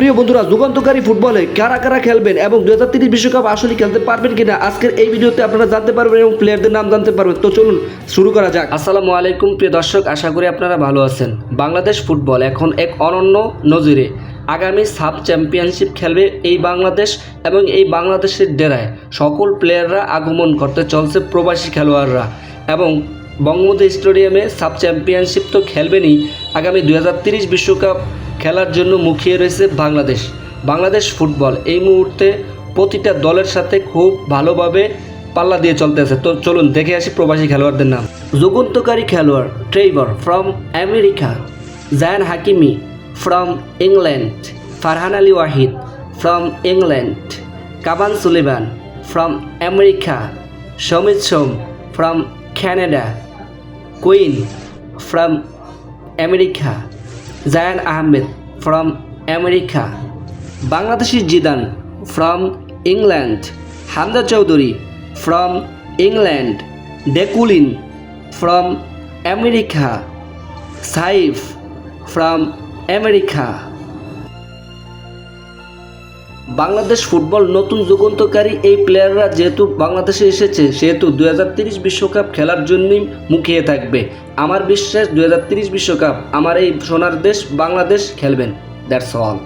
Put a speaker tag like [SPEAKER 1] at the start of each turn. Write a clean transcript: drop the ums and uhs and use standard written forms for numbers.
[SPEAKER 1] প্রিয় বন্ধুরা, যুগান্তকারী ফুটবলে কারা কারা খেলবেন এবং 2030 বিশ্বকাপ আসলে খেলতে পারবেন কিনা আজকের এই ভিডিওতে আপনারা জানতে পারবেন এবং প্লেয়ারদের নাম জানতে পারবেন। তো চলুন শুরু করা যাক। আসসালামু আলাইকুম প্রিয় দর্শক, আশা করি আপনারা ভালো আছেন। বাংলাদেশ ফুটবল এখন এক অনন্য নজিরে। আগামী সাব চ্যাম্পিয়নশিপ খেলবে এই বাংলাদেশ এবং এই বাংলাদেশের ডেরায় সকল প্লেয়াররা আগমন করতে চলছে প্রবাসী খেলোয়াড়রা এবং বঙ্গবন্ধু স্টেডিয়ামে সাব চ্যাম্পিয়নশিপ তো খেলবেনই, আগামী 2030 বিশ্বকাপ খেলার জন্য মুখিয়ে রয়েছে বাংলাদেশ ফুটবল এই মুহূর্তে প্রতিটা দলের সাথে খুব ভালোভাবে পাল্লা দিয়ে চলতেছে। তো চলুন দেখে আসি প্রবাসী খেলোয়াড়দের নাম। যুগান্তকারী খেলোয়াড় Trevor from America, Zayan Hakimi from England, Farhan Ali Wahid from England, Cavan Sullivan from America, Shamit Shome from Canada, Quinn from America, Zayan Ahmed from America, Bangladeshi Zidan from England, Hamza Chowdhury from England, ডেকুলিন from America, Saif from America. Bangladesh football নতুন যুগান্তকারী এই প্লেয়াররা যেহেতু বাংলাদেশে এসেছে সেহেতু 2030 বিশ্বকাপ খেলার জন্যই মুখিয়ে থাকবে। আমার বিশ্বাস 2030 বিশ্বকাপ আমার এই সোনার দেশ বাংলাদেশ খেলবেন। That's all.